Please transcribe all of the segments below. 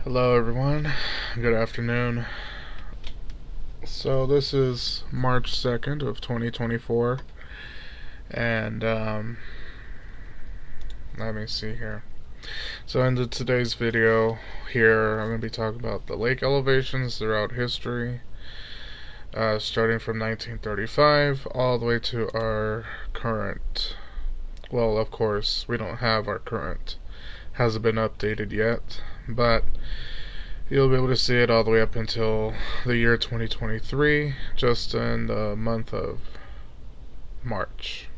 Hello everyone, good afternoon. So this is March 2nd of 2024, and let me see here. So in today's video here, I'm going to be talking about the lake elevations throughout history, starting from 1935 all the way to our current. Well, of course, we don't have our current. Hasn't been updated yet, but you'll be able to see it all the way up until the year 2023, just in the month of March.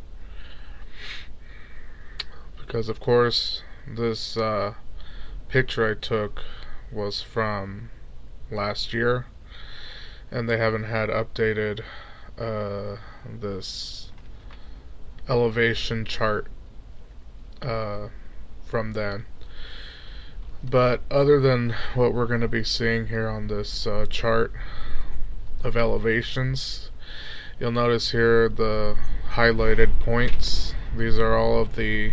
Because, of course, this picture I took was from last year, and they haven't had updated this elevation chart from then. But other than what we're going to be seeing here on this chart of elevations, you'll notice here the highlighted points. These are all of the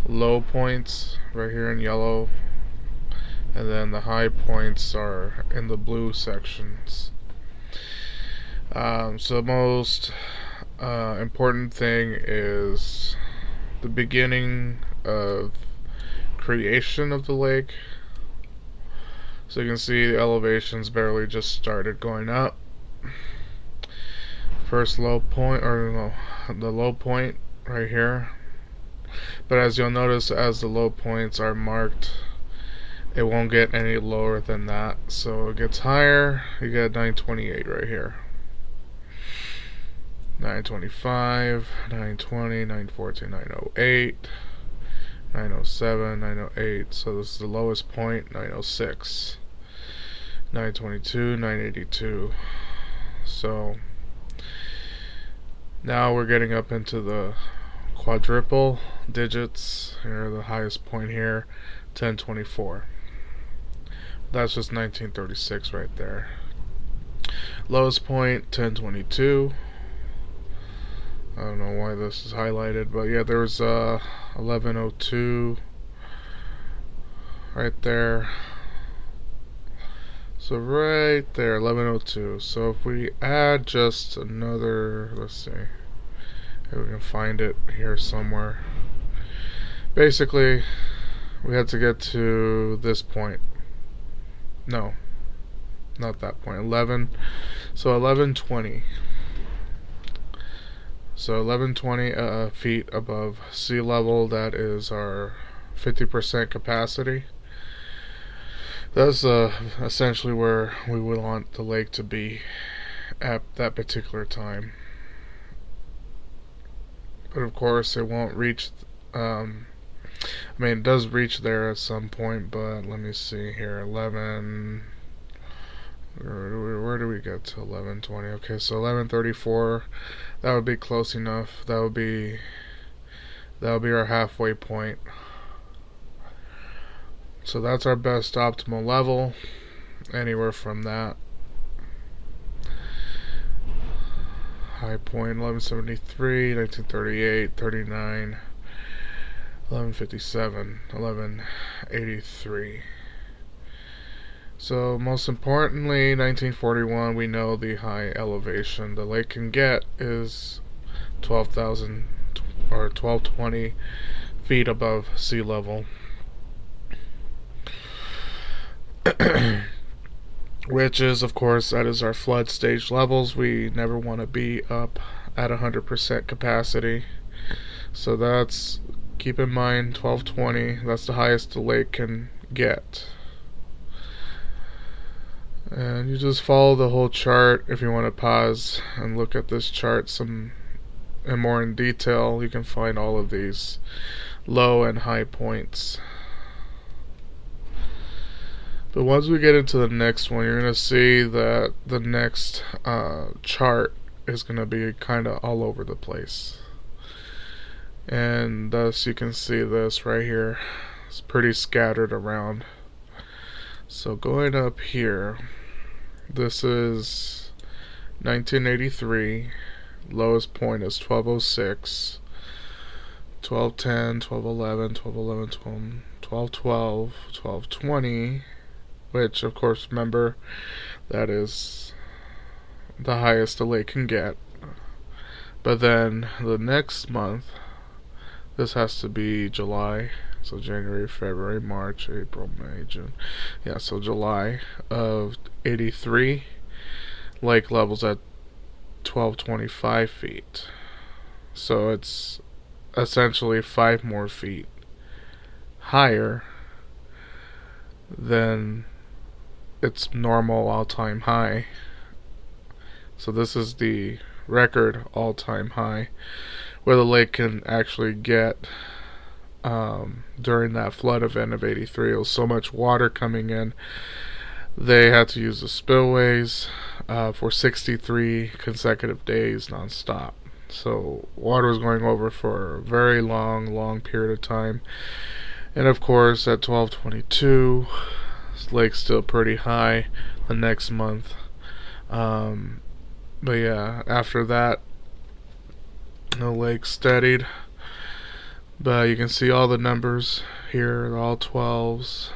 low points right here in yellow, and then the high points are in the blue sections. So the most important thing is the beginning of creation of the lake. So you can see the elevations barely just started going up. First low point, or no, the low point right here. But as you'll notice, as the low points are marked, it won't get any lower than that. So it gets higher. You get 928 right here. 925, 920, 914, 908. 907, 908, so this is the lowest point. 906, 922, 982. So now we're getting up into the quadruple digits. Here, the highest point here, 1024. That's just 1936 right there. Lowest point, 1022. I don't know why this is highlighted, but yeah, there's 1102 right there. So right there, 1102. So if we add just another, let's see, if we can find it here somewhere. Basically, we had to get to this point. No, not that point. 11. So 1120. So 1120 feet above sea level, that is our 50% capacity. That's essentially where we would want the lake to be at that particular time. But of course it won't reach, I mean it does reach there at some point, but let me see here, 11, where do we get to 1120? Okay, so 1134, that would be close enough. That would be our halfway point. So that's our best optimal level. Anywhere from that. High point 1173, 1938, 39, 1157, 1183. So most importantly, 1941, we know the high elevation the lake can get is 12,000 or 1220 feet above sea level. Which is, of course, that is our flood stage levels. We never want to be up at 100% capacity. So that's, keep in mind, 1220, that's the highest the lake can get. And you just follow the whole chart. If you want to pause and look at this chart and more in detail, you can find all of these low and high points. But once we get into the next one, you're going to see that the next chart is going to be kind of all over the place. And thus you can see this right here. It's pretty scattered around. So going up here, this is 1983. Lowest point is 1206. 1210, 1211, 1211, 1212, 1220, which of course, remember, that is the highest a lake can get. But then the next month, this has to be July, so January, February, March, April, May, June. Yeah, so July of 83, lake levels at 1225 feet. So it's essentially 5 more feet higher than its normal all-time high. So this is the record all-time high where the lake can actually get during that flood event of 83. It was so much water coming in, they had to use the spillways for 63 consecutive days non-stop. So water was going over for a very long period of time. And of course at 1222, the lake's still pretty high the next month. But yeah, after that, the lake steadied. But you can see all the numbers here, they're all 12s.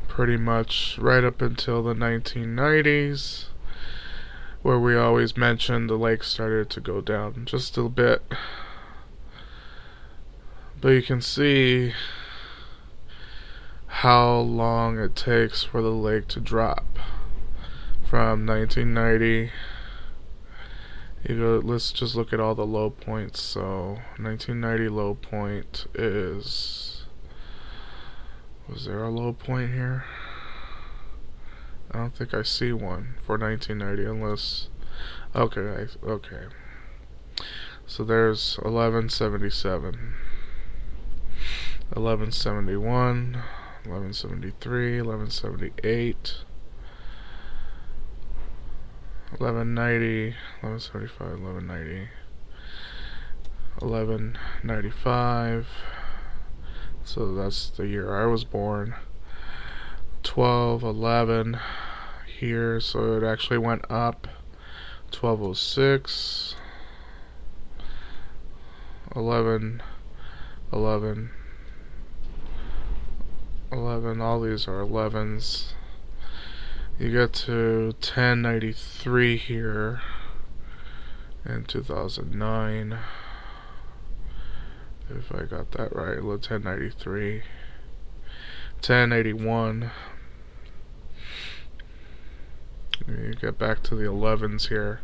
Pretty much right up until the 1990s, where we always mentioned the lake started to go down just a bit. But you can see how long it takes for the lake to drop. From 1990, let's just look at all the low points. So 1990 low point is, was there a low point here? I don't think I see one for 1990 unless, okay. So there's 1177, 1171, 1173, 1178, 1190, 1175, 1190, 1195. So that's the year I was born. 1211 here, so it actually went up. 1206, 11, 11, 11. All these are 11s. You get to 1093 here in 2009. If I got that right, 1093, 1081. You get back to the 11s here.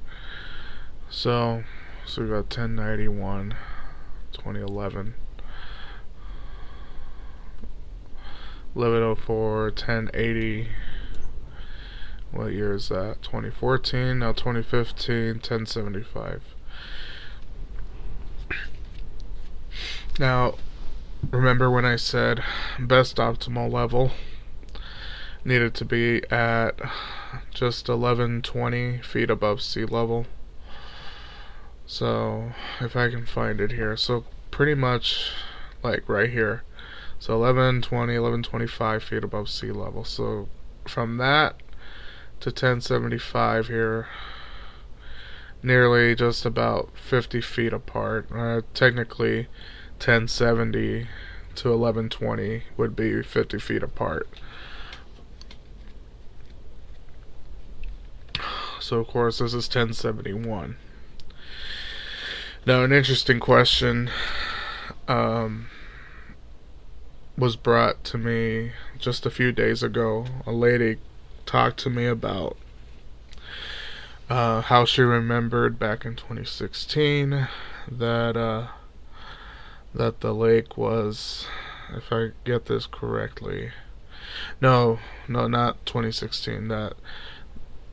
So we got 1091, 2011, 1104, 1080. What year is that? 2014. Now 2015, 1075. Now, remember when I said best optimal level needed to be at just 1120 feet above sea level? So, if I can find it here. So, pretty much like right here. So, 1120, 1125 feet above sea level. So, from that to 1075 here, nearly just about 50 feet apart. Technically 1070 to 1120 would be 50 feet apart. So of course this is 1071. Now an interesting question was brought to me just a few days ago. A lady talked to me about how she remembered back in 2016 that the lake was, if I get this correctly, no, not 2016, that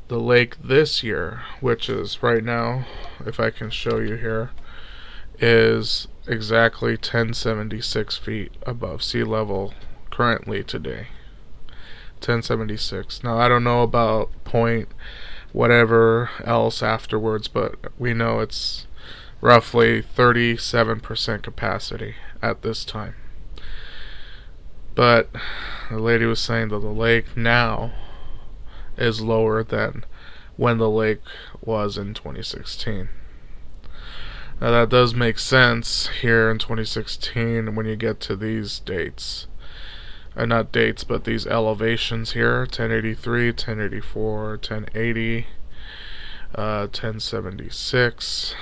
the lake this year, which is right now, if I can show you here, is exactly 1076 feet above sea level currently today. 1076. Now I don't know about point whatever else afterwards, but we know it's roughly 37% capacity at this time. But the lady was saying that the lake now is lower than when the lake was in 2016. Now that does make sense here in 2016 when you get to these dates. Not dates, but these elevations here: 1083, 1084, 1080, 1076,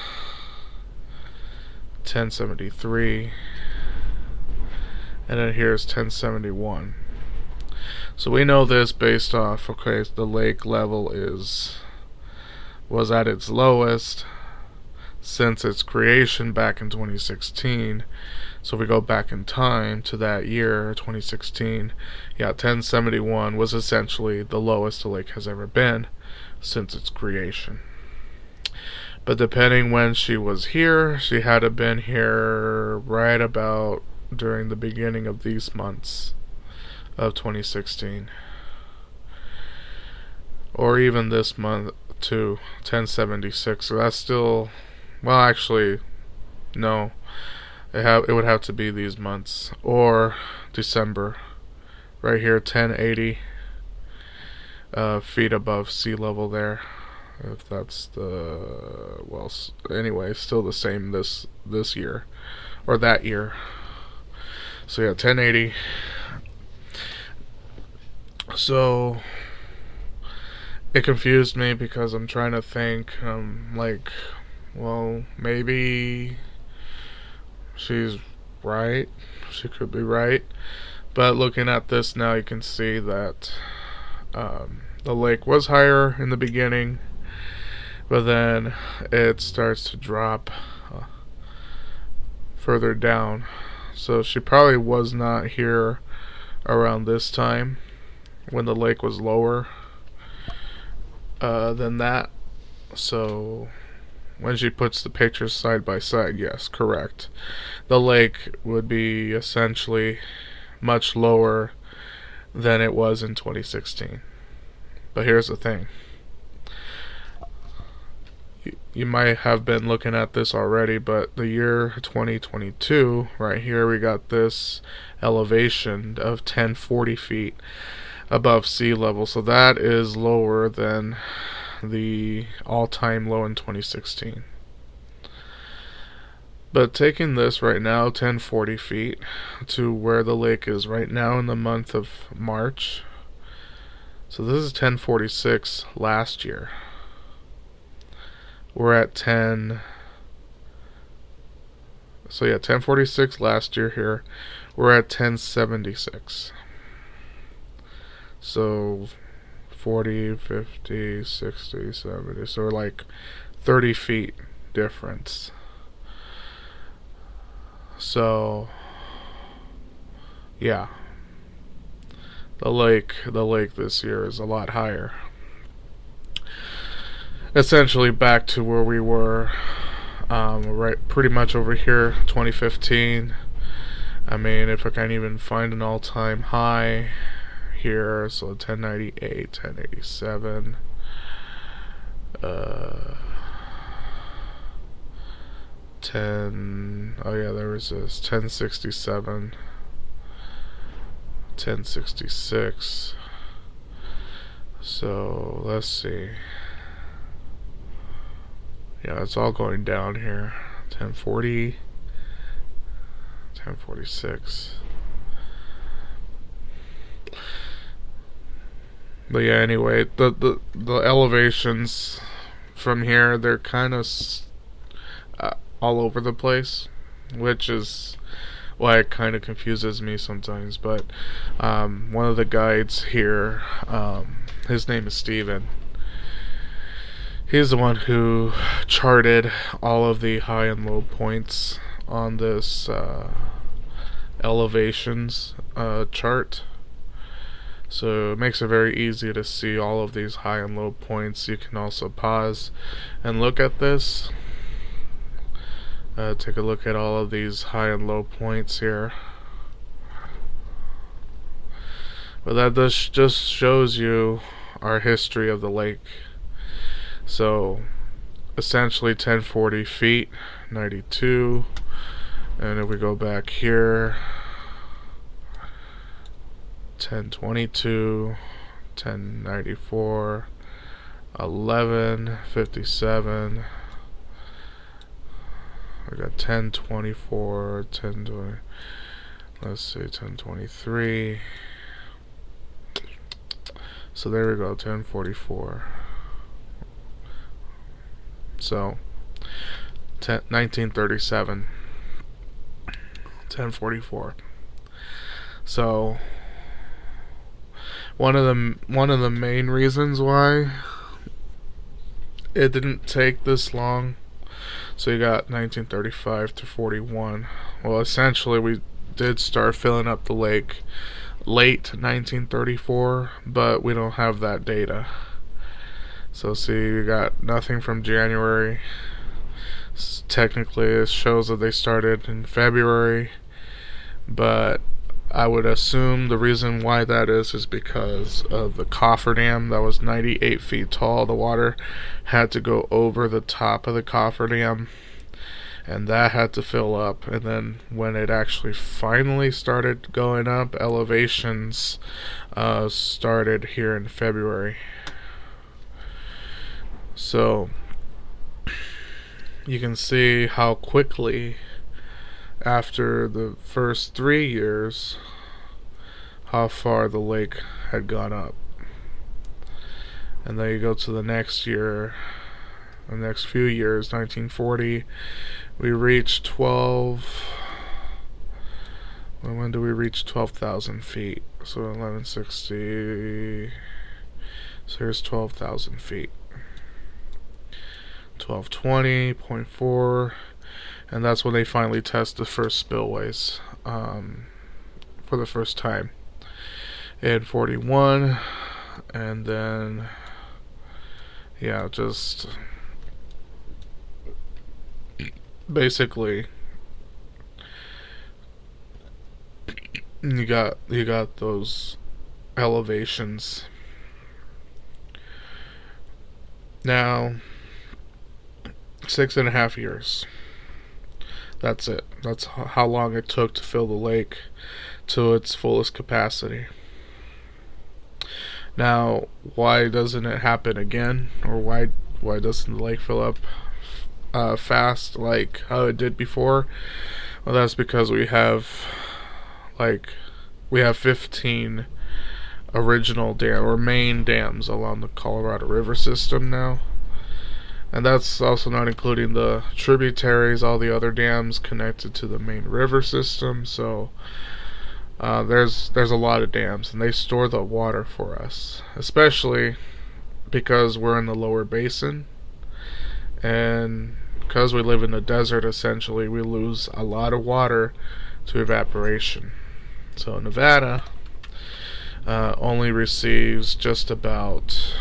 1073, and then here's 1071. So we know this based off, okay, the lake level was at its lowest since its creation back in 2016. So if we go back in time to that year, 2016, yeah, 1071 was essentially the lowest the lake has ever been since its creation. But depending when she was here, she had to have been here right about during the beginning of these months of 2016. Or even this month to 1076. So that's still, well, actually, no. It would have to be these months. Or December. Right here, 1080 feet above sea level there. If that's the, well, anyway, still the same this year. Or that year. So yeah, 1080. So it confused me because I'm trying to think, like, well, maybe she's right. She could be right. But looking at this now, you can see that the lake was higher in the beginning, but then it starts to drop further down. So she probably was not here around this time when the lake was lower than that. So when she puts the pictures side by side, yes, correct. The lake would be essentially much lower than it was in 2016. But here's the thing. You might have been looking at this already, but the year 2022, right here, we got this elevation of 1040 feet above sea level. So that is lower than the all-time low in 2016. But taking this right now, 1040 feet, to where the lake is right now in the month of March. So this is 1046 last year. We're at 10. So yeah, 1046 last year here. We're at 1076. So 40, 50, 60, 70. So we're like 30 feet difference. So yeah, the lake this year is a lot higher. Essentially back to where we were, right, pretty much over here, 2015. I mean, if I can't even find an all-time high here, so 1098, 1087, 10, oh yeah, there was this, 1067, 1066. So let's see. Yeah, it's all going down here. 1040, 1046. But yeah, anyway, the elevations from here, they're kind of all over the place, which is why it kind of confuses me sometimes. But one of the guides here, his name is Steven. He's the one who charted all of the high and low points on this elevations chart. So it makes it very easy to see all of these high and low points. You can also pause and look at this. Take a look at all of these high and low points here. But that just shows you our history of the lake. So essentially 1040 feet, 92, and if we go back here, 1022, 1094, 11, 57, I got 1024, 1020. Let's see, 1023. So there we go, 1044. So 1937, 1044. So one of the main reasons why it didn't take this long. So you got 1935 to 41. Well, essentially we did start filling up the lake late 1934, but we don't have that data. So see, you got nothing from January. Technically it shows that they started in February, but I would assume the reason why that is because of the cofferdam that was 98 feet tall. The water had to go over the top of the cofferdam, and that had to fill up. And then when it actually finally started going up, elevations started here in February. So you can see how quickly after the first 3 years how far the lake had gone up. And then you go to the next year, the next few years, 1940, we reached 12. When do we reach 12,000 feet? So 1160. So here's 12,000 feet. 1220.4, and that's when they finally test the first spillways for the first time in 41. And then yeah, just basically you got those elevations. Now 6.5 years. That's it. That's how long it took to fill the lake to its fullest capacity. Now, why doesn't it happen again? Or why doesn't the lake fill up fast like how it did before? Well, that's because we have 15 original dam or main dams along the Colorado River system now. And that's also not including the tributaries, all the other dams connected to the main river system. So there's a lot of dams, and they store the water for us, especially because we're in the lower basin, and because we live in the desert. Essentially, we lose a lot of water to evaporation. So Nevada only receives just about.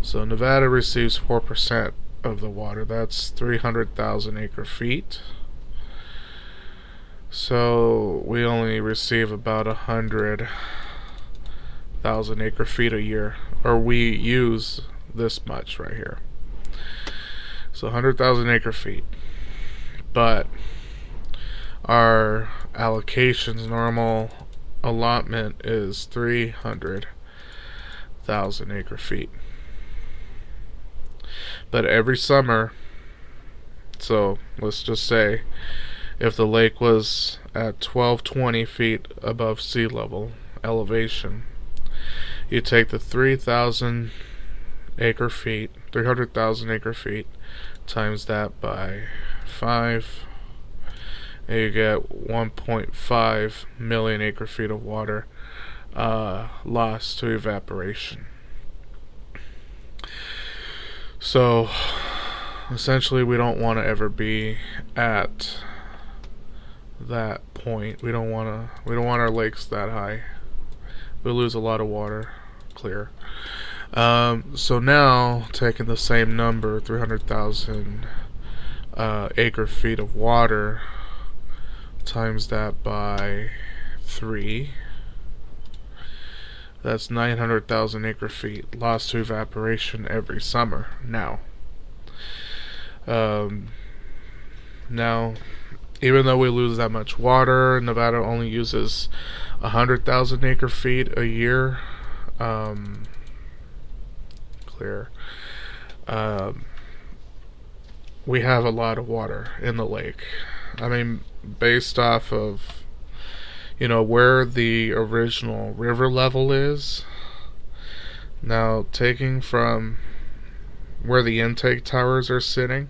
So Nevada receives 4% of the water. That's 300,000 acre feet. So we only receive about 100,000 acre feet a year, or we use this much right here. So 100,000 acre feet. But our allocation's normal allotment is 300,000 acre feet. But every summer, so let's just say if the lake was at 1220 feet above sea level elevation, you take the 300,000 acre feet times that by 5, and you get 1.5 million acre feet of water lost to evaporation. So essentially we don't want to ever be at that point. We don't want our lakes that high. We lose a lot of water. Clear. So now taking the same number, 300,000 acre feet of water, times that by 3, that's 900,000 acre feet lost to evaporation every summer. Now, even though we lose that much water, Nevada only uses 100,000 acre feet a year. Clear. we have a lot of water in the lake. I mean, based off of, where the original river level is. Now, taking from where the intake towers are sitting,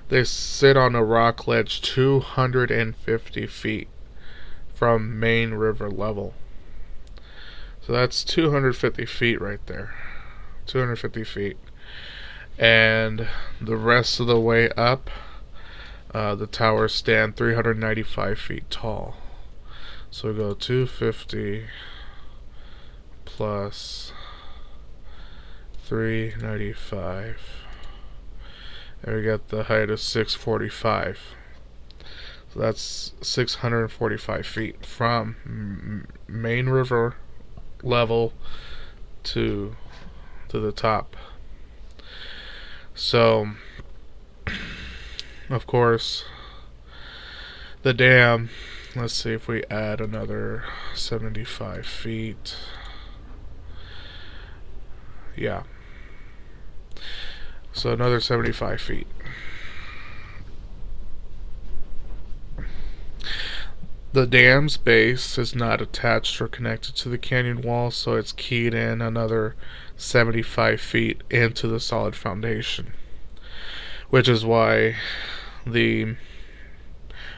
they sit on a rock ledge 250 feet from main river level. So that's 250 feet right there. 250 feet. And the rest of the way up, the towers stand 395 feet tall. So we go 250 plus 395. And we got the height of 645. So that's 645 feet from main river level to the top. So, of course, the dam, let's see if we add another 75 feet. Yeah. So another 75 feet. The dam's base is not attached or connected to the canyon wall, so it's keyed in another 75 feet into the solid foundation, which is why the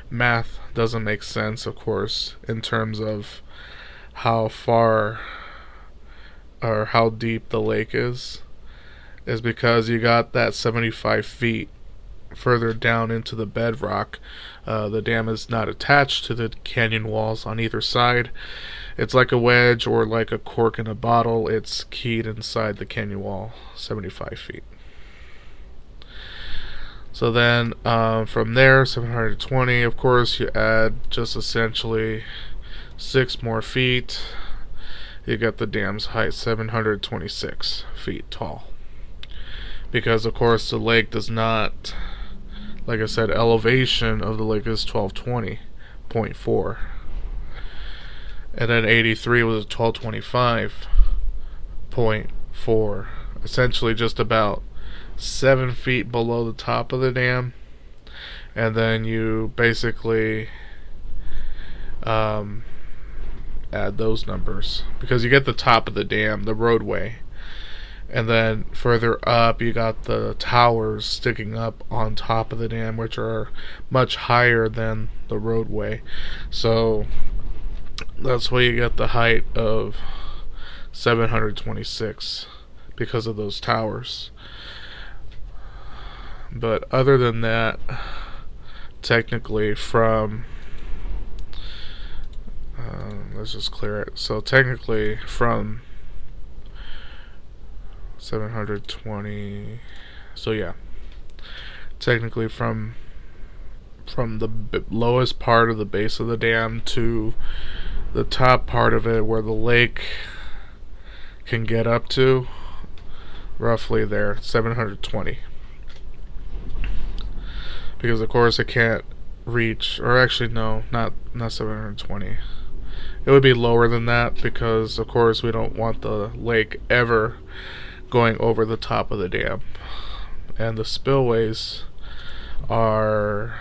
math doesn't make sense, of course, in terms of how far or how deep the lake is because you got that 75 feet further down into the bedrock. The dam is not attached to the canyon walls on either side. It's like a wedge or like a cork in a bottle. It's keyed inside the canyon wall 75 feet. So then from there, 720, of course, you add just essentially 6 more feet. You got the dam's height, 726 feet tall. Because, of course, the lake does not, like I said, elevation of the lake is 1220.4. And then 83 was 1225.4. Essentially just about 7 feet below the top of the dam. And then you basically add those numbers. Because you get the top of the dam, the roadway. And then further up, you got the towers sticking up on top of the dam, which are much higher than the roadway. So that's why you get the height of 726 because of those towers. But other than that, technically from let's just clear it. So technically from 720, so yeah, technically from the lowest part of the base of the dam to the top part of it where the lake can get up to, roughly there, 720. Because of course it can't reach, or actually no, not 720. It would be lower than that because of course we don't want the lake ever going over the top of the dam. And the spillways are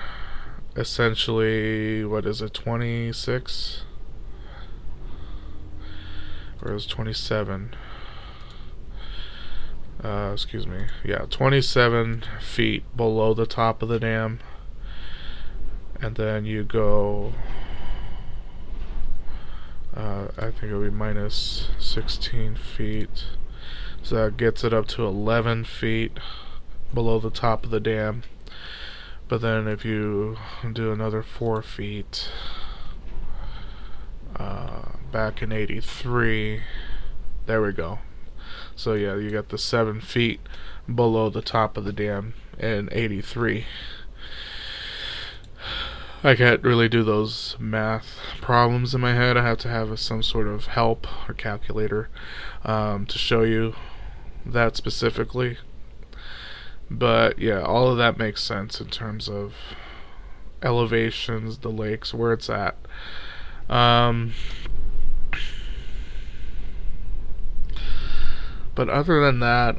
essentially, what is it, 26? Or is 27? Excuse me. Yeah, 27 feet below the top of the dam. And then you go, I think it would be minus 16 feet. So that gets it up to 11 feet below the top of the dam. But then if you do another 4 feet, back in 83, there we go. So yeah, you got the 7 feet below the top of the dam in 83. I can't really do those math problems in my head. I have to have some sort of help or calculator to show you that specifically. But yeah, all of that makes sense in terms of elevations, the lakes, where it's at. But other than that,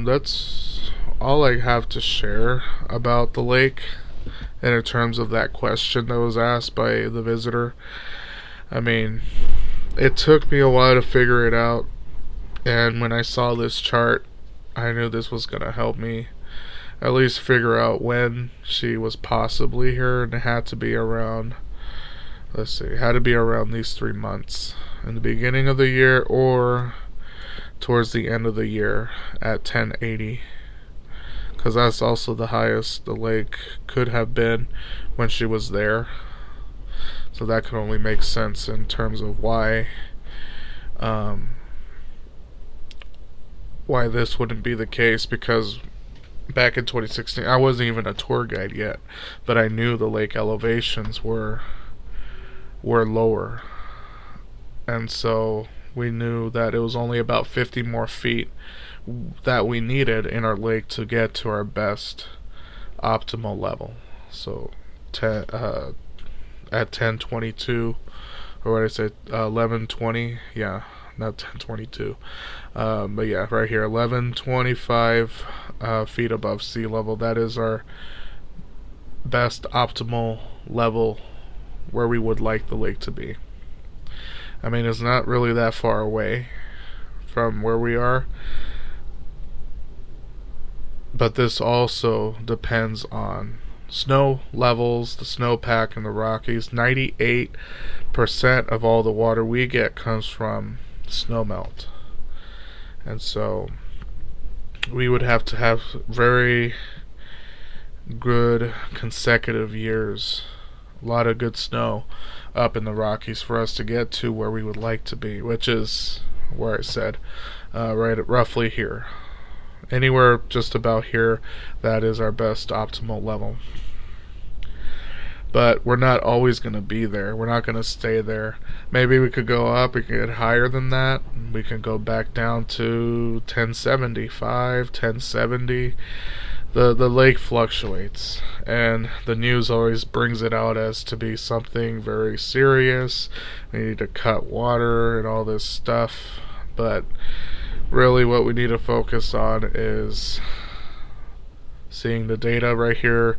that's all I have to share about the lake, and in terms of that question that was asked by the visitor. I mean, it took me a while to figure it out, and when I saw this chart, I knew this was going to help me at least figure out when she was possibly here, and it had to be around, let's see, it had to be around these 3 months. In the beginning of the year or towards the end of the year at 1080. Because that's also the highest the lake could have been when she was there. So that could only make sense in terms of why this wouldn't be the case, because back in 2016 I wasn't even a tour guide yet, but I knew the lake elevations were lower, and so we knew that it was only about 50 more feet that we needed in our lake to get to our best optimal level. So at 1022, or what I said, 1120, yeah, not 1022, but yeah, right here, 1125 feet above sea level. That is our best optimal level where we would like the lake to be. I mean, it's not really that far away from where we are, but this also depends on snow levels, the snowpack in the Rockies. 98% of all the water we get comes from snowmelt, and so we would have to have very good consecutive years, a lot of good snow up in the Rockies for us to get to where we would like to be, which is where I said, right at roughly here. Anywhere just about here, that is our best optimal level. But we're not always going to be there. We're not going to stay there. Maybe we could go up, we could get higher than that. We can go back down to 1075, 1070. The lake fluctuates, and the news always brings it out as to be something very serious. We need to cut water and all this stuff, but really what we need to focus on is seeing the data right here,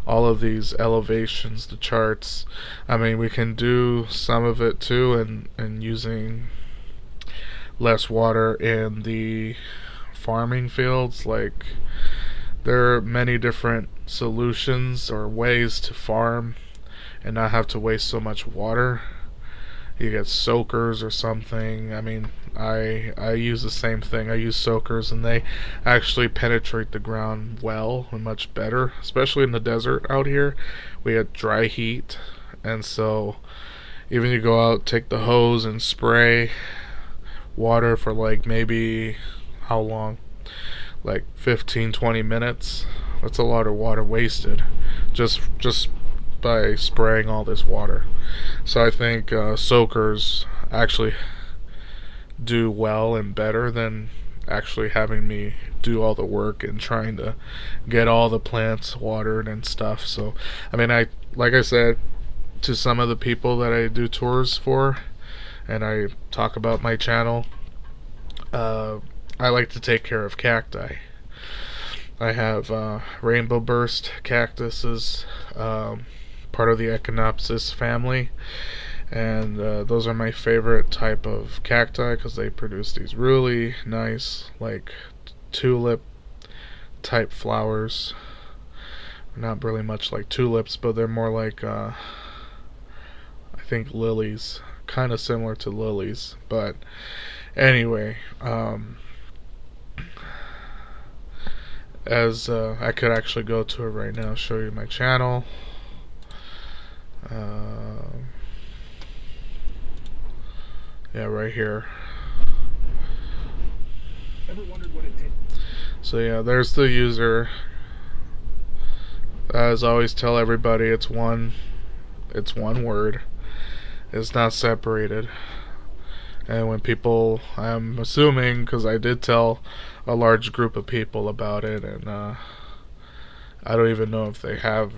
all of these elevations, the charts. I mean, we can do some of it too, and using less water in the farming fields. Like, there are many different solutions or ways to farm and not have to waste so much water. You get soakers or something. I mean, I use the same thing. I use soakers, and they actually penetrate the ground well and much better, especially in the desert out here. We had dry heat, and so even you go out, take the hose and spray water for like maybe, how long? Like 15-20 minutes. That's a lot of water wasted just by spraying all this water. So I think soakers actually do well and better than actually having me do all the work and trying to get all the plants watered and stuff. So I mean, like I said to some of the people that I do tours for and I talk about my channel, I like to take care of cacti. I have rainbow burst cactuses, part of the Echinopsis family, and those are my favorite type of cacti because they produce these really nice, like, tulip type flowers. Not really much like tulips, but they're more like I think lilies, kind of similar to lilies. But anyway, as I could actually go to it right now, show you my channel. Yeah, right here. So yeah, there's the user. As I always tell everybody, it's one word. It's not separated. And when people, I'm assuming, because I did tell a large group of people about it, and I don't even know if they have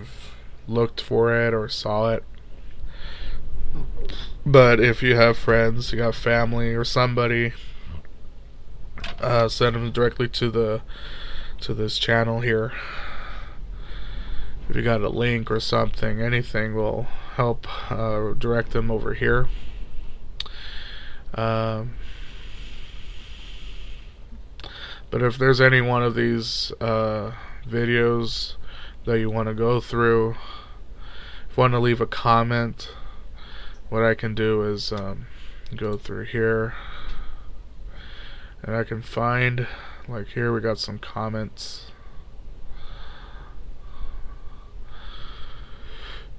looked for it or saw it. But if you have friends, you have family or somebody, send them directly to to this channel here. If you got a link or something, anything will help direct them over here. But if there's any one of these videos that you want to go through, if you want to leave a comment, what I can do is go through here, and I can find, like here we got some comments,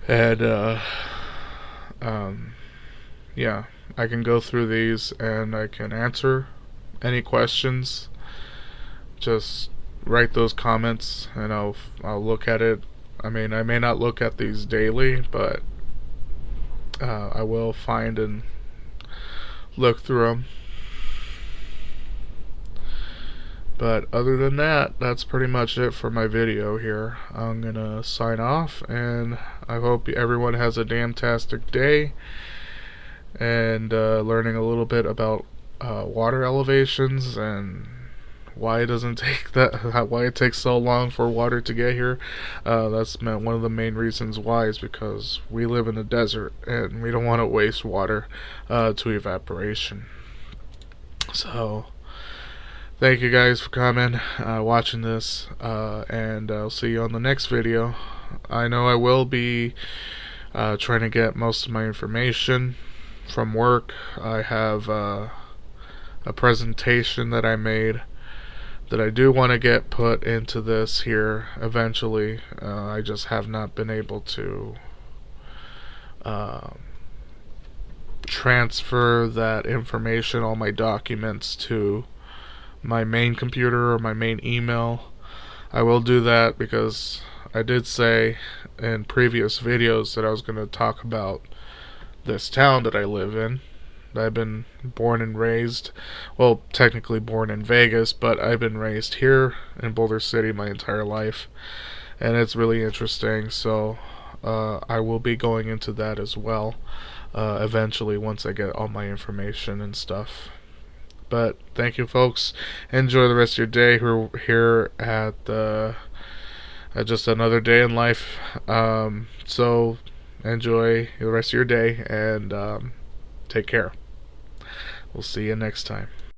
and yeah, I can go through these and I can answer any questions. Just write those comments and I'll look at it. I mean, I may not look at these daily, but I will find and look through them. But other than that, that's pretty much it for my video here. I'm gonna sign off, and I hope everyone has a damn-tastic day, and learning a little bit about water elevations and why it doesn't take why it takes so long for water to get here. That's one of the main reasons why, is because we live in a desert and we don't want to waste water to evaporation. So thank you guys for coming, watching this, and I'll see you on the next video. I know I will be trying to get most of my information from work. I have a presentation that I made that I do want to get put into this here eventually. I just have not been able to transfer that information, all my documents, to my main computer or my main email. I will do that because I did say in previous videos that I was going to talk about this town that I live in. I've been born and raised, well, technically born in Vegas, but I've been raised here in Boulder City my entire life, and it's really interesting. So I will be going into that as well eventually, once I get all my information and stuff. But thank you, folks. Enjoy the rest of your day. We're here at just another day in life. So enjoy the rest of your day, and take care. We'll see you next time.